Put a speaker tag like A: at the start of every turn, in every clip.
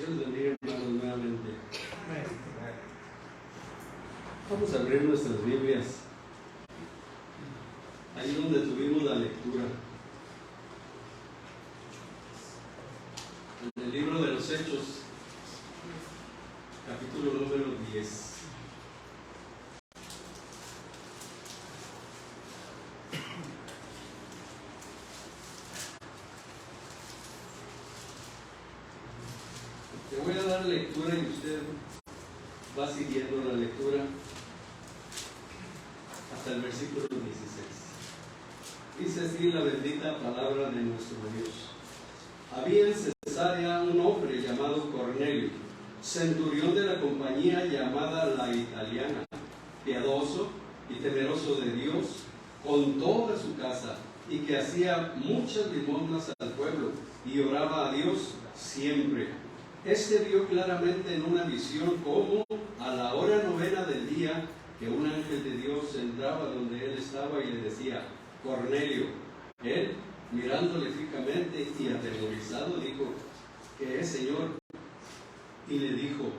A: Dios bendiga, hermanos, nuevamente. Vamos a abrir nuestras Biblias ahí donde tuvimos la lectura, en el libro de los Hechos, capítulo número 10. Te voy a dar lectura y usted va siguiendo la lectura hasta el versículo 16. Dice así la bendita palabra de nuestro Dios. Había en Cesarea un hombre llamado Cornelio, centurión de la compañía llamada La Italiana, piadoso y temeroso de Dios con toda su casa, y que hacía muchas limosnas al pueblo y oraba a Dios siempre. Este vio claramente en una visión cómo a la hora 9 del día que un ángel de Dios entraba donde él estaba y le decía: Cornelio. Él, mirándole fijamente y atemorizado, dijo: ¿Qué es, Señor? Y le dijo: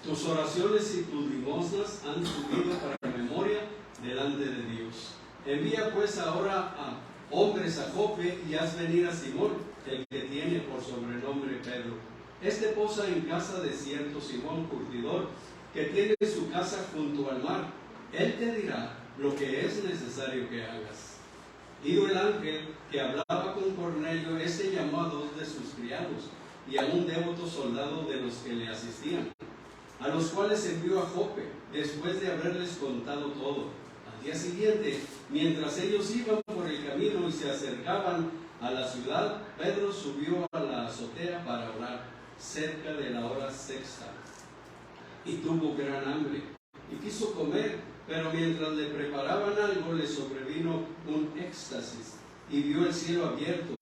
A: tus oraciones y tus limosnas han subido para memoria delante de Dios. Envía pues ahora a hombres a Jope y haz venir a Simón, el que tiene por sobrenombre Pedro. Este posa en casa de cierto Simón curtidor, que tiene su casa junto al mar. Él te dirá lo que es necesario que hagas. Ido el ángel que hablaba con Cornelio, este llamó a 2 de sus criados y a un devoto soldado de los que le asistían, a los cuales envió a Jope, después de haberles contado todo. Al día siguiente, mientras ellos iban por el camino y se acercaban a la ciudad, Pedro subió a la azotea para orar, cerca de la hora 6, y tuvo gran hambre, y quiso comer, pero mientras le preparaban algo, le sobrevino un éxtasis, y vio el cielo abierto,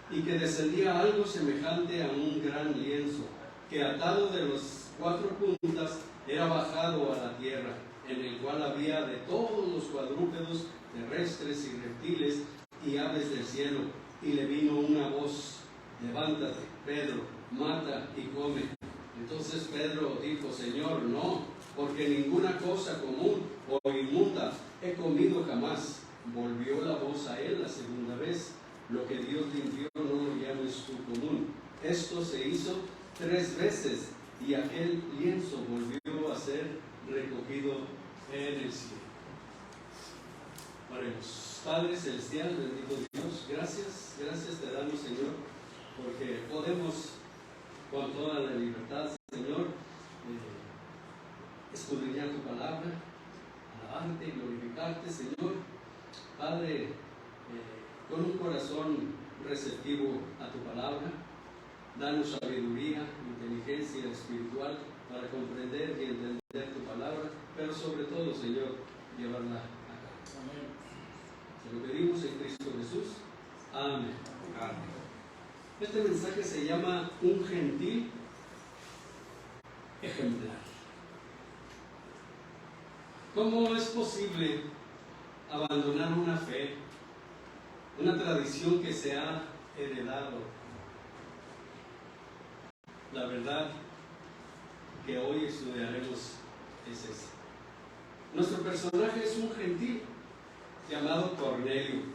A: y que descendía algo semejante a un gran lienzo, que atado de las 4 puntas era bajado a la tierra, en el cual había de todos los cuadrúpedos terrestres y reptiles y aves del cielo. Y le vino una voz: levántate, Pedro, mata y come. Entonces Pedro dijo: Señor, no, porque ninguna cosa común o inmunda he comido jamás. Volvió la voz a él la segunda vez: lo que Dios limpió no lo llames tú común. Esto se hizo 3 veces y aquel lienzo volvió a ser recogido en el cielo. Oremos. Padre celestial, bendito Dios, gracias te damos, Señor, porque podemos con toda la libertad, Señor, escudriñar tu palabra, alabarte y glorificarte, Señor. Padre, con un corazón receptivo a tu palabra, danos sabiduría, inteligencia espiritual para comprender y entender tu palabra, pero sobre todo, Señor, llevarla a cabo. Amén. Te lo pedimos en Cristo Jesús. Amén. Amén. Este mensaje se llama Un gentil ejemplar. ¿Cómo es posible abandonar una fe, una tradición que se ha heredado? La verdad que hoy estudiaremos es esa. Nuestro personaje es un gentil llamado Cornelio.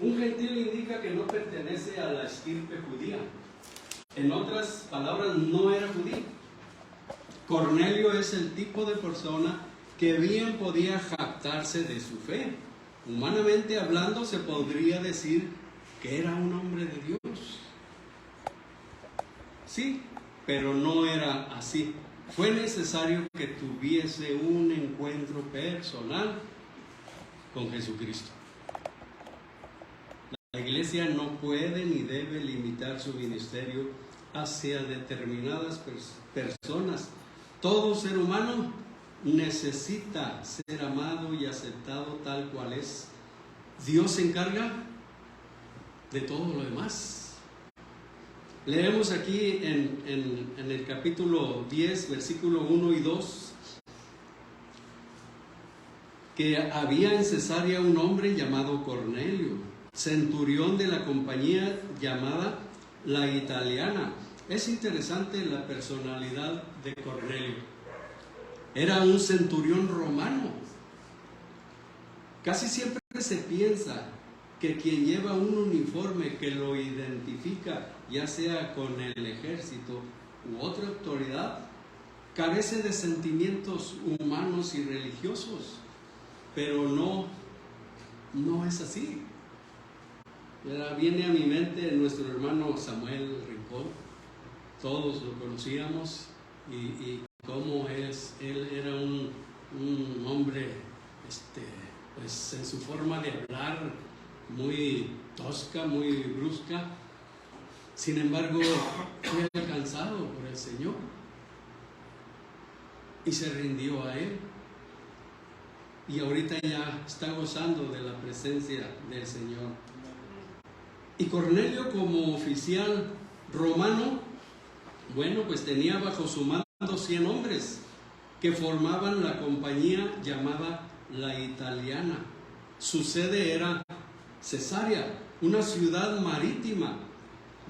A: Un gentil indica que no pertenece a la estirpe judía. En otras palabras, no era judío. Cornelio es el tipo de persona que bien podía jactarse de su fe. Humanamente hablando, se podría decir que era un hombre de Dios. Sí, pero no era así. Fue necesario que tuviese un encuentro personal con Jesucristo. La iglesia no puede ni debe limitar su ministerio hacia determinadas personas. Todo ser humano necesita ser amado y aceptado tal cual es. Dios se encarga de todo lo demás. Leemos aquí en el capítulo 10, versículo 1 y 2, que había en Cesarea un hombre llamado Cornelio, centurión de la compañía llamada la italiana. Es interesante la personalidad de Cornelio. Era un centurión romano. Casi siempre se piensa que quien lleva un uniforme que lo identifica, ya sea con el ejército u otra autoridad, carece de sentimientos humanos y religiosos, pero no es así. Viene a mi mente nuestro hermano Samuel Rincón. Todos lo conocíamos y cómo él era un hombre, pues en su forma de hablar, muy tosca, muy brusca. Sin embargo, fue alcanzado por el Señor y se rindió a Él. Y ahorita ya está gozando de la presencia del Señor. Y Cornelio, como oficial romano, bueno, pues tenía bajo su mando 100 hombres que formaban la compañía llamada la Italiana. Su sede era Cesarea, una ciudad marítima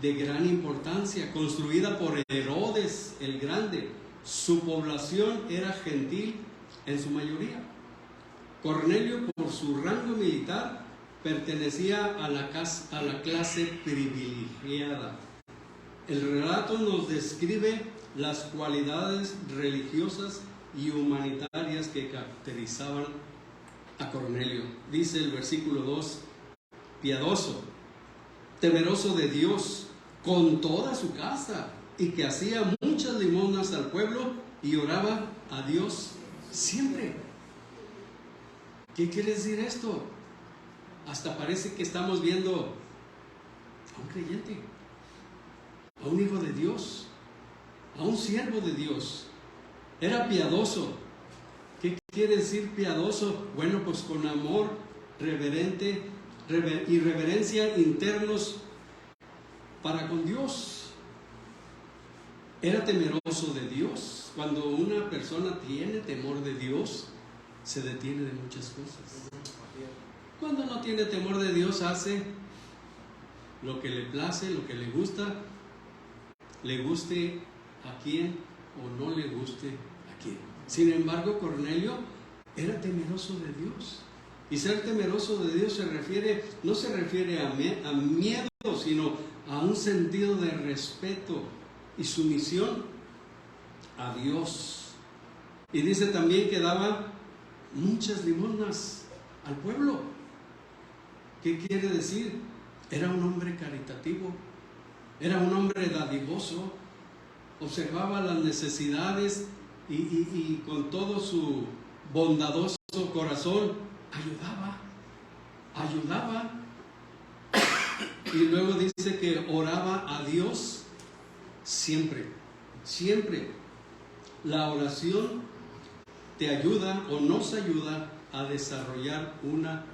A: de gran importancia, construida por Herodes el Grande. Su población era gentil en su mayoría. Cornelio, por su rango militar, pertenecía a la clase privilegiada. El relato nos describe las cualidades religiosas y humanitarias que caracterizaban a Cornelio. Dice el versículo 2, piadoso, temeroso de Dios con toda su casa, y que hacía muchas limosnas al pueblo y oraba a Dios siempre. ¿Qué quiere decir esto? Hasta parece que estamos viendo a un creyente, a un hijo de Dios, a un siervo de Dios. Era piadoso. ¿Qué quiere decir piadoso? Bueno, pues con amor reverente y reverencia internos para con Dios. Era temeroso de Dios. Cuando una persona tiene temor de Dios, se detiene de muchas cosas. Cuando no tiene temor de Dios, hace lo que le place, lo que le gusta, le guste a quien o no le guste a quien. Sin embargo, Cornelio era temeroso de Dios. Y ser temeroso de Dios no se refiere a miedo, sino a un sentido de respeto y sumisión a Dios. Y dice también que daba muchas limosnas al pueblo. ¿Qué quiere decir? Era un hombre caritativo, era un hombre dadivoso, observaba las necesidades y con todo su bondadoso corazón ayudaba. Y luego dice que oraba a Dios siempre. La oración te ayuda o nos ayuda a desarrollar una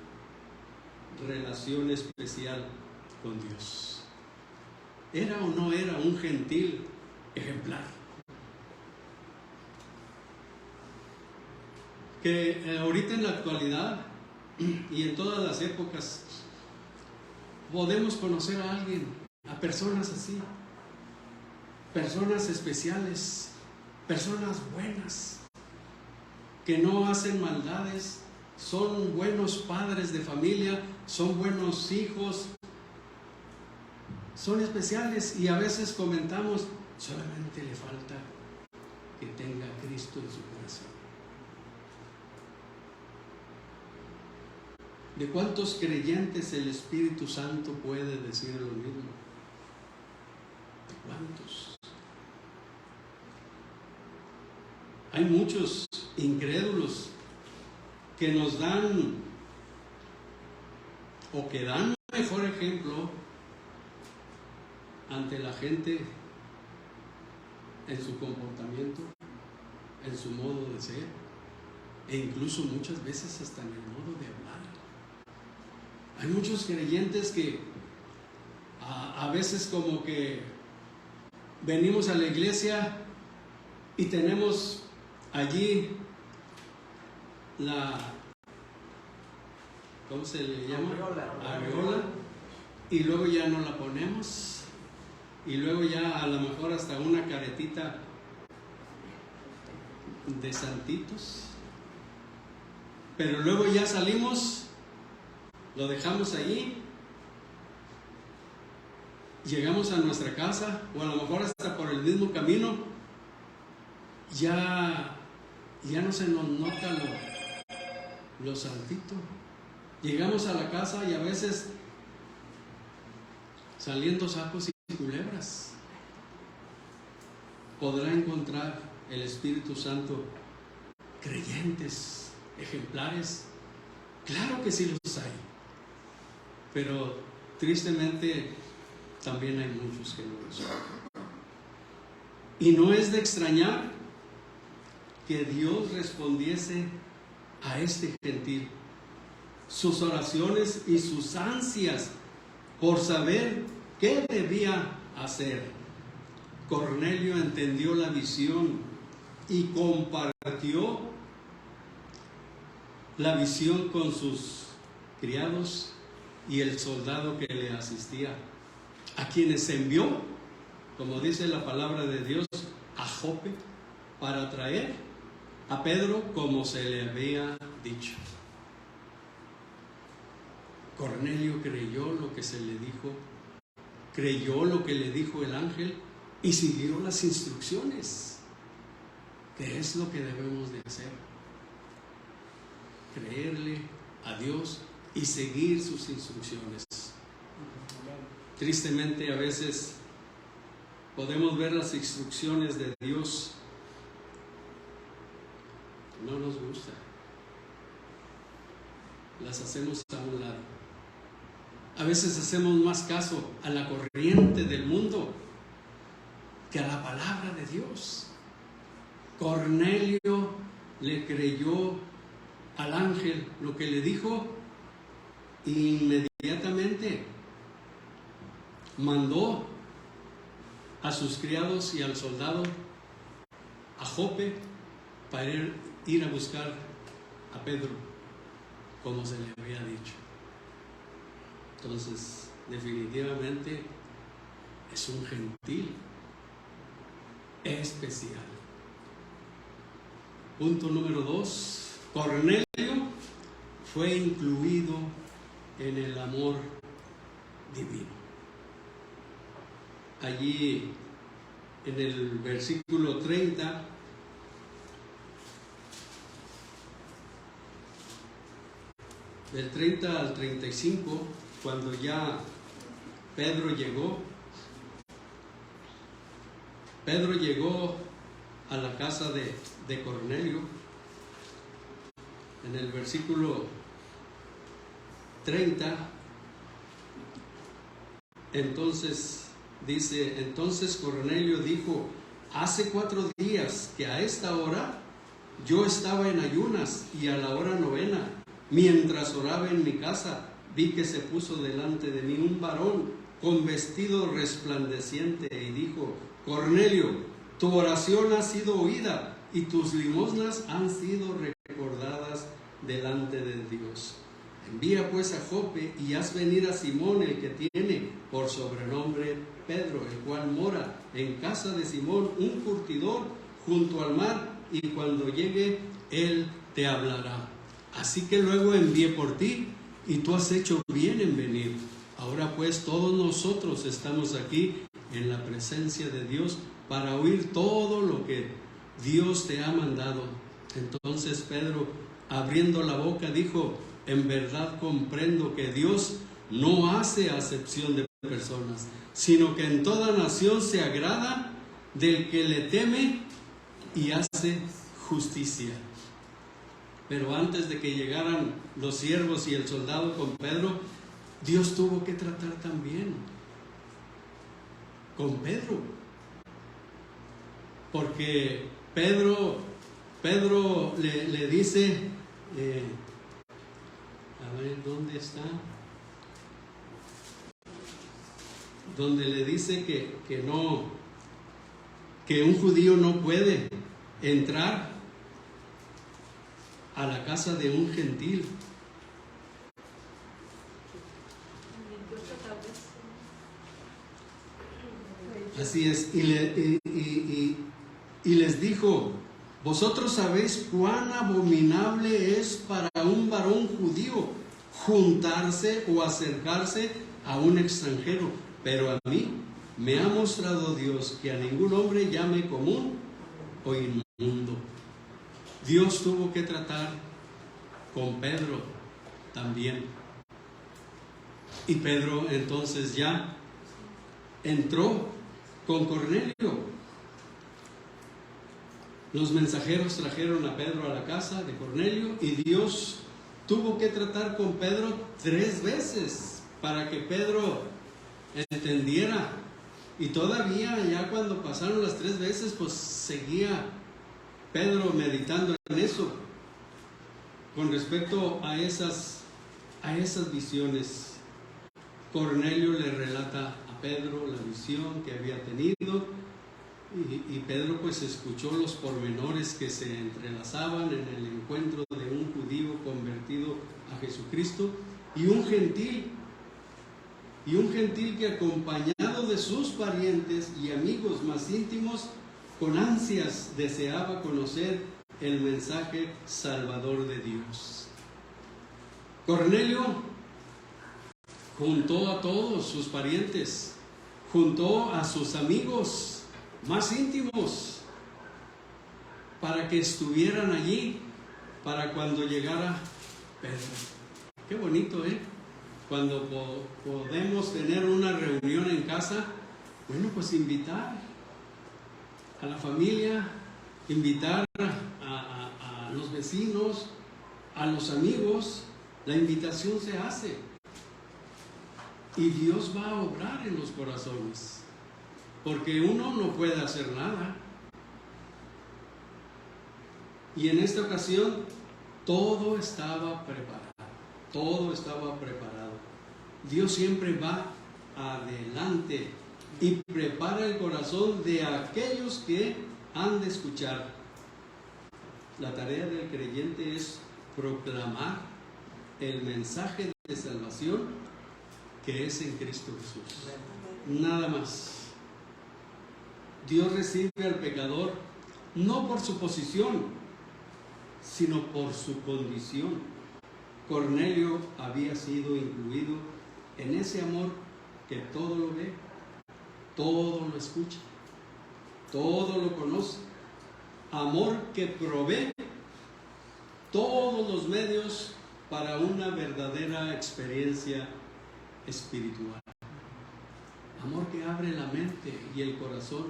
A: relación especial con Dios. ¿Era o no era un gentil ejemplar? Que ahorita en la actualidad y en todas las épocas podemos conocer a alguien, a personas así, personas especiales, personas buenas, que no hacen maldades, son buenos padres de familia, son buenos hijos, son especiales, y a veces comentamos, solamente le falta que tenga a Cristo en su corazón. ¿De cuántos creyentes el Espíritu Santo puede decir lo mismo? ¿De cuántos? Hay muchos incrédulos que nos dan o que dan mejor ejemplo ante la gente en su comportamiento, en su modo de ser, e incluso muchas veces hasta en el modo de hablar. Hay muchos creyentes que a veces como que venimos a la iglesia y tenemos allí ¿cómo se le llama? Aureola. Y luego ya no la ponemos. y luego ya a lo mejor hasta una caretita de santitos, pero luego ya salimos, lo dejamos allí, llegamos a nuestra casa, o a lo mejor hasta por el mismo camino, ya no se nos nota lo santito. Llegamos a la casa y a veces saliendo sapos y culebras. Podrá encontrar el Espíritu Santo creyentes, ejemplares. Claro que sí los hay, pero tristemente también hay muchos que no lo son. Y no es de extrañar que Dios respondiese a este gentil sus oraciones y sus ansias por saber qué debía hacer. Cornelio entendió la visión y compartió la visión con sus criados y el soldado que le asistía, a quienes envió, como dice la palabra de Dios, a Jope para traer a Pedro como se le había dicho. Cornelio creyó lo que se le dijo, creyó lo que le dijo el ángel y siguió las instrucciones, que es lo que debemos de hacer: creerle a Dios y seguir sus instrucciones. Tristemente a veces podemos ver las instrucciones de Dios, no nos gusta, las hacemos a un lado. A veces hacemos más caso a la corriente del mundo que a la palabra de Dios. Cornelio le creyó al ángel lo que le dijo, e inmediatamente mandó a sus criados y al soldado a Jope para ir a buscar a Pedro, como se le había dicho. Entonces, definitivamente es un gentil especial. Punto número 2. Cornelio fue incluido en el amor divino. Allí en el versículo 30, del 30 al 35, cuando ya Pedro llegó a la casa de Cornelio. En el versículo 30, entonces dice: entonces Cornelio dijo: hace 4 días que a esta hora yo estaba en ayunas, y a la hora 9, mientras oraba en mi casa, vi que se puso delante de mí un varón con vestido resplandeciente y dijo: Cornelio, tu oración ha sido oída y tus limosnas han sido recordadas delante de Dios. Envía pues a Jope y haz venir a Simón, el que tiene por sobrenombre Pedro, el cual mora en casa de Simón, un curtidor, junto al mar, y cuando llegue él te hablará. Así que luego envié por ti, y tú has hecho bien en venir. Ahora pues todos nosotros estamos aquí en la presencia de Dios para oír todo lo que Dios te ha mandado. Entonces Pedro, abriendo la boca, dijo: en verdad comprendo que Dios no hace acepción de personas, sino que en toda nación se agrada del que le teme y hace justicia. Pero antes de que llegaran los siervos y el soldado con Pedro, Dios tuvo que tratar también con Pedro, porque Pedro le dice, a ver, ¿dónde está? Donde le dice que un judío no puede entrar a la casa de un gentil. Así es, y les dijo: vosotros sabéis cuán abominable es para un varón judío juntarse o acercarse a un extranjero, pero a mí me ha mostrado Dios que a ningún hombre llame común o inmundo. Dios tuvo que tratar con Pedro también. Y Pedro entonces ya entró con Cornelio. Los mensajeros trajeron a Pedro a la casa de Cornelio y Dios tuvo que tratar con Pedro 3 veces para que Pedro entendiera. Y todavía, ya cuando pasaron las 3 veces, pues seguía Pedro meditando en eso, con respecto a esas visiones. Cornelio le relata a Pedro la visión que había tenido, y Pedro pues escuchó los pormenores que se entrelazaban en el encuentro de un judío convertido a Jesucristo y un gentil que, acompañado de sus parientes y amigos más íntimos, con ansias deseaba conocer el mensaje salvador de Dios. Cornelio juntó a todos sus parientes, juntó a sus amigos más íntimos para que estuvieran allí para cuando llegara Pedro. Qué bonito, cuando podemos tener una reunión en casa, bueno, pues invitar a la familia, invitar a los vecinos, a los amigos. La invitación se hace y Dios va a obrar en los corazones, porque uno no puede hacer nada. Y en esta ocasión todo estaba preparado, todo estaba preparado. Dios siempre va adelante y prepara el corazón de aquellos que han de escuchar. La tarea del creyente es proclamar el mensaje de salvación que es en Cristo Jesús. Nada más. Dios recibe al pecador no por su posición, sino por su condición. Cornelio había sido incluido en ese amor que todo lo ve, todo lo escucha, todo lo conoce. Amor que provee todos los medios para una verdadera experiencia espiritual. Amor que abre la mente y el corazón.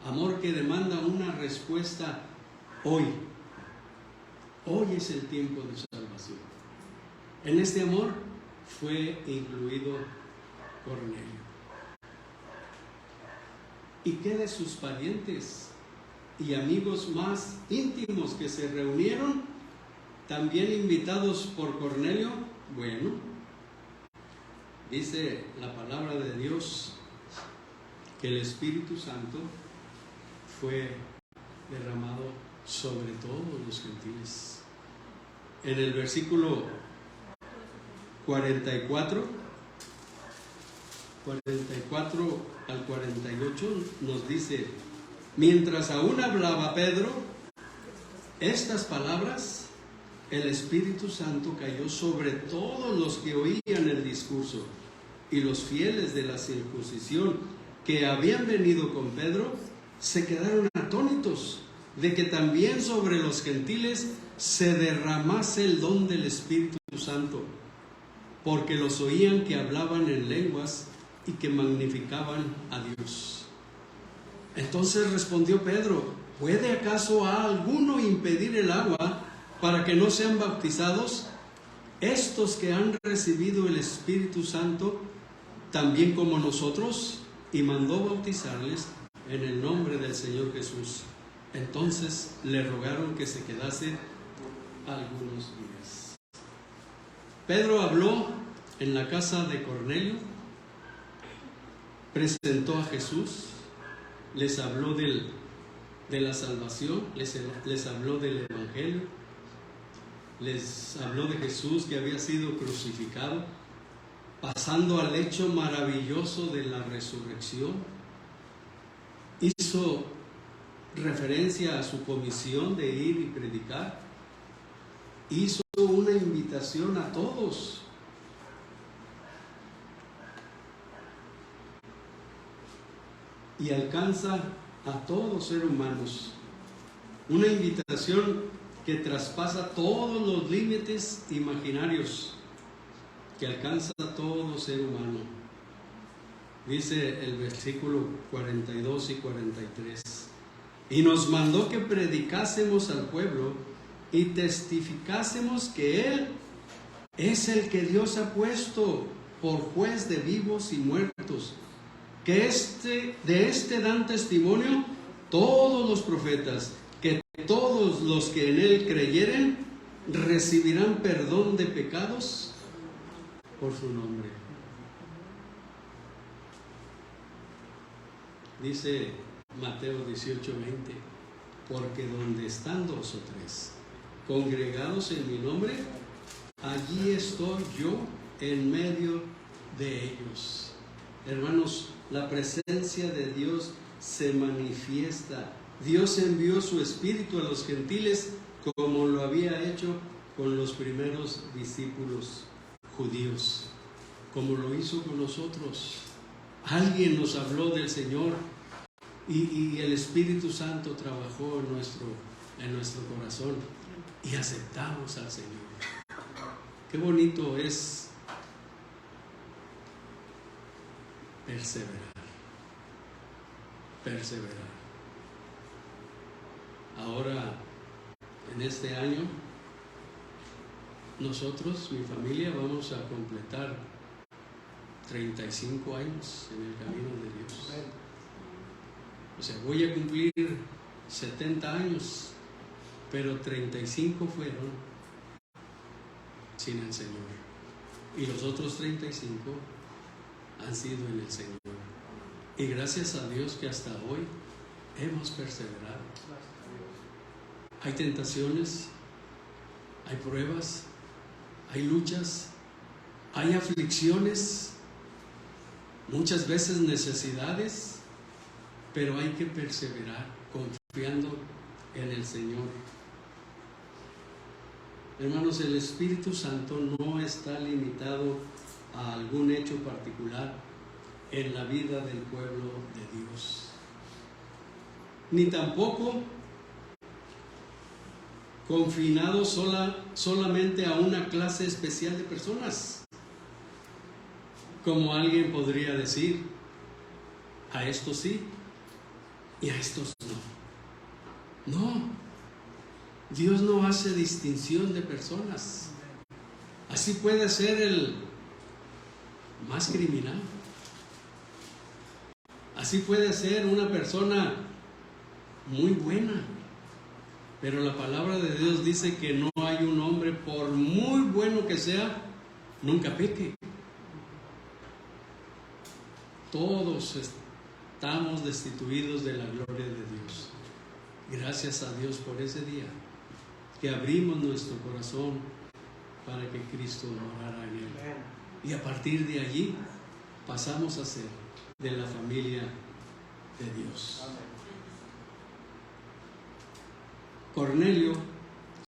A: Amor que demanda una respuesta hoy. Hoy es el tiempo de salvación. En este amor fue incluido Cornelio. ¿Y qué de sus parientes y amigos más íntimos que se reunieron, también invitados por Cornelio? Bueno, dice la palabra de Dios que el Espíritu Santo fue derramado sobre todos los gentiles. En el versículo 44 al 48 nos dice: mientras aún hablaba Pedro estas palabras, el Espíritu Santo cayó sobre todos los que oían el discurso, y los fieles de la circuncisión que habían venido con Pedro se quedaron atónitos de que también sobre los gentiles se derramase el don del Espíritu Santo, porque los oían que hablaban en lenguas y que magnificaban a Dios. Entonces respondió Pedro: ¿puede acaso a alguno impedir el agua para que no sean bautizados estos que han recibido el Espíritu Santo también como nosotros? Y mandó bautizarles en el nombre del Señor Jesús. Entonces le rogaron que se quedase algunos días. Pedro habló en la casa de Cornelio, presentó a Jesús, les habló de la salvación, les habló del Evangelio, les habló de Jesús que había sido crucificado, pasando al hecho maravilloso de la resurrección. hizo referencia a su comisión de ir y predicar. Hizo una invitación a todos. Y alcanza a todos los seres humanos. Una invitación que traspasa todos los límites imaginarios, que alcanza a todo ser humano. Dice el versículo 42 y 43. Y nos mandó que predicásemos al pueblo y testificásemos que Él es el que Dios ha puesto por juez de vivos y muertos. Que de este dan testimonio todos los profetas, que todos los que en Él creyeren recibirán perdón de pecados por su nombre. Dice Mateo 18:20, porque donde están 2 o 3 congregados en mi nombre, allí estoy yo en medio de ellos. Hermanos, la presencia de Dios se manifiesta. Dios envió su Espíritu a los gentiles como lo había hecho con los primeros discípulos judíos, como lo hizo con nosotros. Alguien nos habló del Señor y el Espíritu Santo trabajó en nuestro corazón y aceptamos al Señor. Qué bonito es perseverar. Ahora, en este año, nosotros, mi familia, vamos a completar 35 años en el camino de Dios. O sea, voy a cumplir 70 años, pero 35 fueron sin el Señor. Y los otros 35 han sido en el Señor. Y gracias a Dios que hasta hoy hemos perseverado. Hay tentaciones, hay pruebas, hay luchas, hay aflicciones, muchas veces necesidades, pero hay que perseverar confiando en el Señor. Hermanos, el Espíritu Santo no está limitado a algún hecho particular en la vida del pueblo de Dios, ni tampoco confinado solamente a una clase especial de personas, como alguien podría decir, a estos sí y a estos no. No, Dios no hace distinción de personas. Así puede ser el más criminal, así puede ser una persona muy buena, pero la palabra de Dios dice que no hay un hombre, por muy bueno que sea, nunca peque. Todos estamos destituidos de la gloria de Dios. Gracias a Dios por ese día que abrimos nuestro corazón para que Cristo morara en él. Y a partir de allí pasamos a ser de la familia de Dios. Cornelio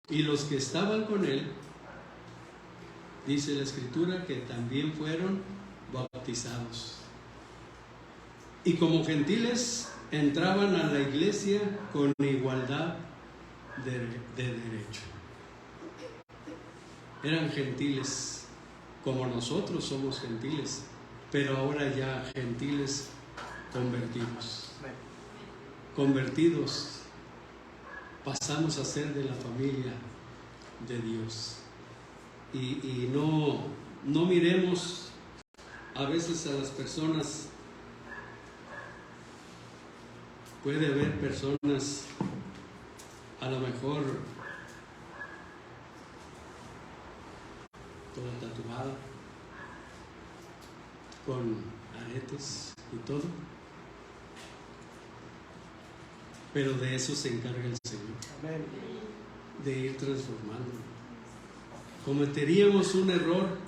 A: y los que estaban con él, dice la Escritura, que también fueron bautizados. Y como gentiles entraban a la iglesia con igualdad de derecho. Eran gentiles como nosotros somos gentiles, pero ahora ya gentiles convertidos, pasamos a ser de la familia de Dios. Y no miremos a veces a las personas. Puede haber personas a lo mejor toda tatuada, con aretes y todo, pero de eso se encarga el Señor, de ir transformando. Cometeríamos un error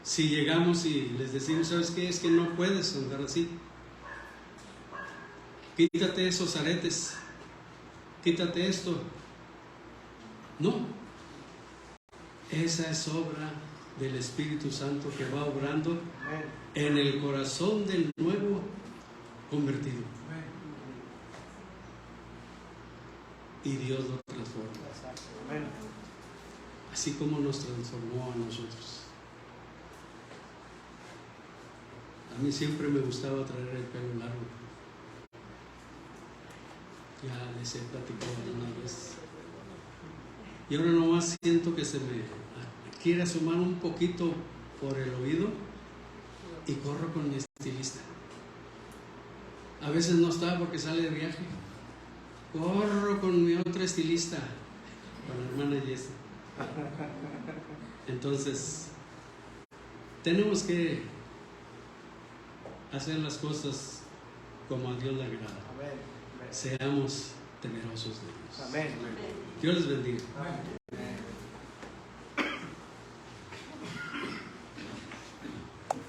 A: si llegamos y les decimos, ¿sabes qué? Es que no puedes andar así. quítate esos aretes, quítate esto. No, esa es obra del Espíritu Santo que va obrando en el corazón del nuevo convertido. Y Dios lo transforma. Así como nos transformó a nosotros. A mí siempre me gustaba traer el pelo largo. Ya les he platicado alguna vez. Y ahora nomás siento que se me quiere asomar un poquito por el oído y corro con mi estilista. A veces no está porque sale de viaje. Corro con mi otra estilista, con la hermana Jessy. Entonces, tenemos que hacer las cosas como a Dios le agrada. Seamos temerosos de Dios.
B: Amén.
A: Dios les bendiga.
B: Amén.